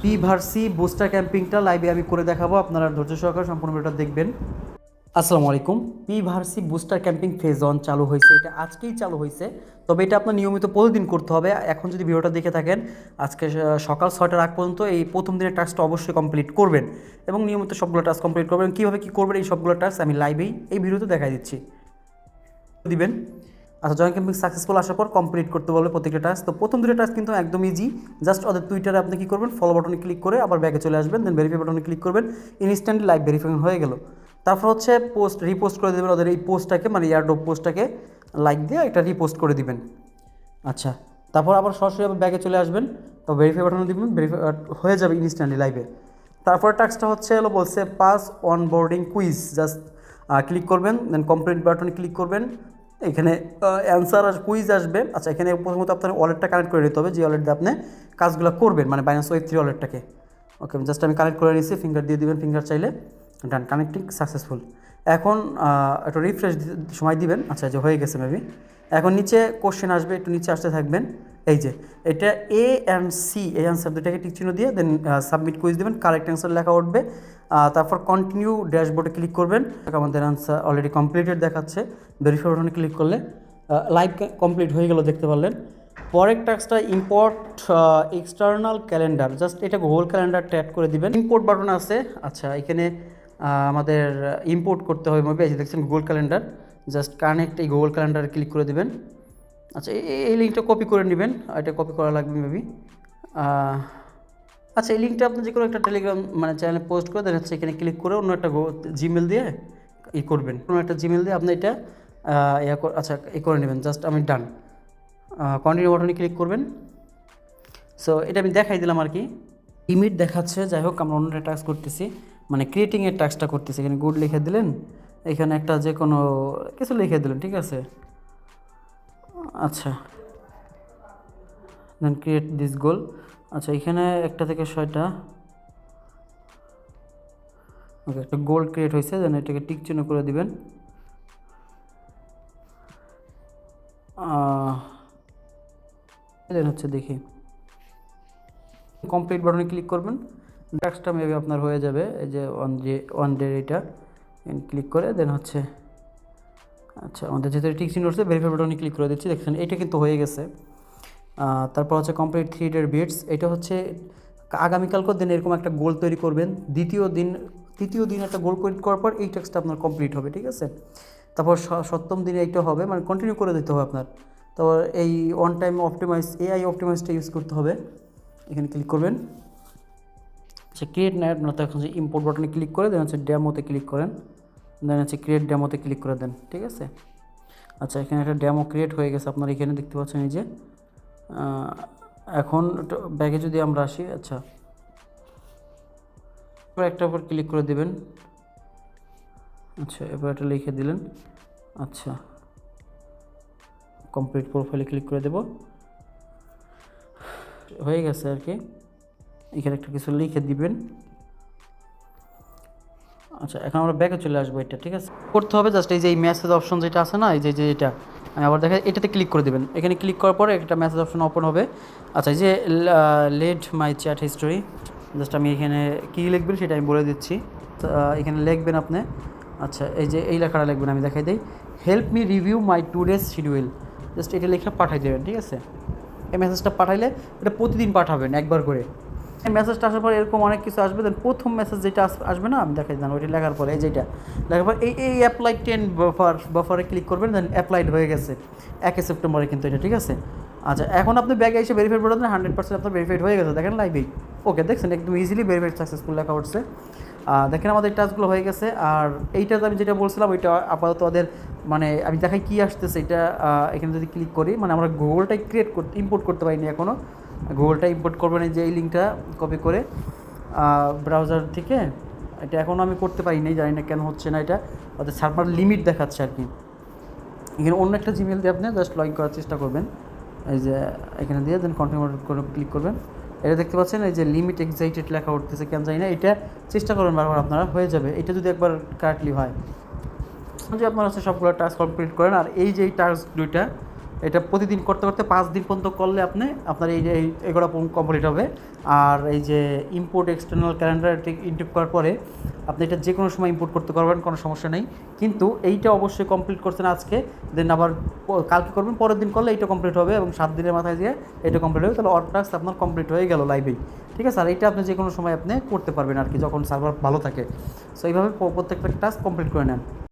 পিভার্সি booster ক্যাম্পিংটা লাইভে আমি করে দেখাবো, আপনারা ধৈর্য সহকারে সম্পূর্ণ ভিডিওটা দেখবেন। আসসালামু আলাইকুম। পিভার্সি বুস্টার ক্যাম্পিং ফেজ 1 চালু হয়েছে, এটা আজকেই চালু হয়েছে। তবে এটা আপনার নিয়মিত প্রতিদিন করতে হবে। এখন যদি ভিডিওটা দেখে থাকেন আজকে সকাল 6টার আগ পর্যন্ত এই প্রথম দিনের টাস্কটা অবশ্যই কমপ্লিট করবেন এবং নিয়মিত সবগুলো টাস্ক কমপ্লিট করবেন। কীভাবে কী করবেন এই সবগুলো টাস্ক আমি লাইভেই এই ভিডিওতে দেখাই দিচ্ছি দিবেন। আচ্ছা, জয়েন্ট ক্যাম্পিং সাকসেসফুল আসার পর কমপ্লিট করতে বলবে প্রত্যেকটা টাস্ক। তো প্রথম দুটো টাস্ক কিন্তু একদম ইজি। জাস্ট ওদের টুইটারে আপনি কী করবেন, ফলো বাটনে ক্লিক করে আবার ব্যাগে চলে আসবেন, দেন ভেরিফাই বাটনে ক্লিক করবেন, ইনস্ট্যান্টলি লাইভ ভেরিফিকেশন হয়ে গেল। তারপর হচ্ছে পোস্ট রিপোস্ট করে দেবেন ওদের এই পোস্টটাকে, মানে এয়ারড্রপ পোস্টটাকে লাইক দিয়ে এটা রিপোস্ট করে দিবেন। আচ্ছা, তারপর আবার সরাসরি আবার ব্যাগে চলে আসবেন, তো ভেরিফাই বাটনে দিবেন, ভেরিফাই হয়ে যাবে ইনস্ট্যান্টলি লাইভে। তারপর টাস্কটা হচ্ছে বলছে pass on boarding quiz, just click করবেন, দেন কমপ্লিট বাটনে ক্লিক করবেন। এখানে অ্যান্সার আর কুইজ আসবে। আচ্ছা, এখানে প্রথমত আপনার ওয়ালেটটা কানেক্ট করে নিতে হবে, যে ওয়ালেট দিয়ে আপনি কাজগুলো করবেন, মানে বাইন্যান্স ওয়েব3 ওয়ালেটটাকে। ওকে, জাস্ট আমি কানেক্ট করে নিয়েছি, ফিঙ্গার দিয়ে দিবেন, ফিঙ্গার চাইলে ডান, কানেক্টিং সাকসেসফুল। এখন একটু রিফ্রেশ সময় দিবেন। আচ্ছা, যে হয়ে গেছে মেবি। এখন নিচে কোশ্চেন আসবে, একটু নিচে আসতে থাকবেন। এই যে এটা এ অ্যান্ড সি, এই অ্যান্সার দুটাকে টিক চিহ্ন দিয়ে দেন সাবমিট কুইজ দেবেন, কারেক্ট অ্যান্সার লেখা উঠবে। তারপর কন্টিনিউ ড্যাশবোর্ডে ক্লিক করবেন, আমাদের অ্যান্সার অলরেডি কমপ্লিটেড দেখাচ্ছে। ভেরিফাই বাটনে ক্লিক করলে লাইভ কমপ্লিট হয়ে গেল, দেখতে পারলেন। পরের টাস্কটা ইম্পোর্ট এক্সটার্নাল ক্যালেন্ডার, জাস্ট এটা গুগল ক্যালেন্ডারটা অ্যাড করে দিবেন। ইম্পোর্ট বাটন আছে। আচ্ছা, এখানে আমাদের ইম্পোর্ট করতে হবে মেবি, এই দেখছেন গুগল ক্যালেন্ডার, জাস্ট কানেক্ট এই গুগল ক্যালেন্ডারে ক্লিক করে দিবেন। আচ্ছা, এই লিঙ্কটা কপি করে নেবেন, এটা কপি করা লাগবে মেবি। আচ্ছা, এই লিঙ্কটা আপনি যে কোনো একটা টেলিগ্রাম মানে চ্যানেলে পোস্ট করে দেন, হচ্ছে এখানে ক্লিক করে অন্য একটা জিমেল দিয়ে করবেন, অন্য একটা জিমেল দিয়ে আপনি এটা আচ্ছা করে নেবেন। জাস্ট আমি ডান, কন্টিনিউ বাটনে ক্লিক করবেন। সো এটা আমি দেখাই দিলাম আর কি, লিমিট দেখাচ্ছে। যাই হোক, আমরা অন্যটা টাস্ক করতেছি, মানে ক্রিয়েটিংয়ের টাস্কটা করতেছি। এখানে গুড লিখে দিলেন, এখানে একটা যে কোনো কিছু লিখে দিলেন, ঠিক আছে। আচ্ছা, দেন ক্রিয়েট দিস গোল। আচ্ছা, এখানে একটা থেকে 6টা, ওকে, একটা গোল ক্রিয়েট হয়েছে, দেন এটাকে টিক চিহ্ন করে দিবেন। দেন হচ্ছে দেখি কমপ্লিট বাটনে ক্লিক করবেন, টাস্কটা মেবি আপনার হয়ে যাবে। এই যে ওয়ান ডে এটা ক্লিক করে দেন হচ্ছে, আচ্ছা আমাদের যেহেতু টিক চিহ্ন হচ্ছে, ভেরিফাই বাটনে ক্লিক করে দিচ্ছি, দেখছেন এটা কিন্তু হয়ে গেছে। তারপর হচ্ছে কমপ্লিট 3 ডে বিটস, এটা হচ্ছে আগামীকালকের দিন এরকম একটা গোল তৈরি করবেন। তৃতীয় দিন একটা গোল তৈরি করার পর এই টাস্কটা আপনার কমপ্লিট হবে, ঠিক আছে। তারপর 7ম দিনে এইটা হবে, মানে কন্টিনিউ করে দিতে হবে আপনার। তারপর এই ওয়ান টাইম অপটিমাইজ এআই অপটিমাইজটা ইউজ করতে হবে, এখানে ক্লিক করবেন। আচ্ছা, ক্রিয়েট নেট না, তো এখন যে ইম্পোর্ট বাটনে ক্লিক করে দেন হচ্ছে ডেমোতে ক্লিক করেন, দেন হচ্ছে ক্রিয়েট ডেমোতে ক্লিক করে দেন, ঠিক আছে। আচ্ছা, এখানে একটা ডেমো ক্রিয়েট হয়ে গেছে, আপনারা এখানে দেখতে পাচ্ছেন এই যে। এখন ব্যাগে যদি আমরা আসি, আচ্ছা একটা উপর ক্লিক করে দেবেন। আচ্ছা, এবার এটা লিখে দিলেন। আচ্ছা, কমপ্লিট প্রোফাইলে ক্লিক করে দেব, হয়ে গেছে আর কি। এখানে একটা কিছু লিখে দিবেন। আচ্ছা, এখন আমরা ব্যাকে চলে আসবো, এটা ঠিক আছে করতে হবে। জাস্ট এই যে এই মেসেজ অপশন যেটা আছে না, এই যে এটা আমি আবার দেখা, এটাতে ক্লিক করে দেবেন। এখানে ক্লিক করার পরে একটা মেসেজ অপশন ওপেন হবে। আচ্ছা, এই যে লেড মাই চ্যাট হিস্টোরি, জাস্ট আমি এখানে কী লিখবেন সেটা আমি বলে দিচ্ছি। এখানে লিখবেন আপনি, আচ্ছা এই যে এই লেখাটা লিখবেন, আমি দেখাই দিই, হেল্প মি রিভিউ মাই টুডেজ শিডিউল, জাস্ট এটা লিখে পাঠাই দেবেন, ঠিক আছে। এই মেসেজটা পাঠাইলে এটা প্রতিদিন পাঠাবেন একবার করে। এই মেসেজটা আসার পর এরকম অনেক কিছু আসবে, দেন প্রথম মেসেজ যেটা আসবে না, আমি দেখাই দিলাম, ওইটা লেখার পরে এই যেটা লেখার পর এই অ্যাপ্লাই 10 বাফারে ক্লিক করবেন, দেন অ্যাপ্লাইড হয়ে গেছে 1 সেপ্টেম্বরে কিন্তু এটা, ঠিক আছে। আচ্ছা, এখন আপনি ব্যাগে এসে ভেরিফাইড করে দেন, 100% আপনার ভেরিফাইড হয়ে গেছে, দেখেন লাইভেই। ওকে, দেখছেন একদম ইজিলি ভেরিফাইড সাকসেসফুল লেখা উঠছে। দেখেন আমাদের টাস্কগুলো হয়ে গেছে। আর এইটাতে আমি যেটা বলছিলাম ওইটা আপাতত ওদের, মানে আমি দেখাই কী আসতেছে এটা। এখানে যদি ক্লিক করি, মানে আমরা গুগলটাই ইম্পোর্ট করতে পারিনি এখনও। গুগলটা ইম্পোর্ট করবেন, এই যে এই লিঙ্কটা কপি করে ব্রাউজার থেকে, এটা এখনও আমি করতে পারিনি, জানি না কেন হচ্ছে না। এটা ওদের সার্ভার লিমিট দেখাচ্ছে আর কি। এখানে অন্য একটা জিমেল দিয়ে আপনি জাস্ট লগ ইন করার চেষ্টা করবেন, এই যে এখানে দিয়ে দেন কন্টিনিউ করে ক্লিক করবেন। এটা দেখতে পাচ্ছেন এই যে লিমিট এক্সাইটেড লেখা উঠতেছে, কেন জানি না। এটা চেষ্টা করবেন বারবার, আপনারা হয়ে যাবে এটা যদি একবার কারেক্টলি হয়। যে আপনারা হচ্ছে সবগুলো টাস্ক কমপ্লিট করেন। আর এই যে এই টাস্ক দুইটা এটা প্রতিদিন করতে করতে 5 দিন পর্যন্ত করলে আপনি আপনার এই যে এগুলো কমপ্লিট হবে। আর এই যে ইম্পোর্ট এক্সটার্নাল ক্যালেন্ডার ইনপুট করার পরে আপনি এটা যে কোনো সময় ইম্পোর্ট করতে পারবেন, কোনো সমস্যা নেই। কিন্তু এইটা অবশ্যই কমপ্লিট করছেন আজকে, দেন আবার কালকে করবেন, পরের দিন করলে এইটা কমপ্লিট হবে এবং 7 দিনের মাথায় দিয়ে এটা কমপ্লিট হবে, তাহলে অল টাস্ক আপনার কমপ্লিট হয়ে গেল লাইভেই। ঠিক আছে, আর এটা আপনি যে কোনো সময় আপনি করতে পারবেন আর কি, যখন সার্ভার ভালো থাকে। সো এইভাবে প্রত্যেকটা টাস্ক কমপ্লিট করে নেন।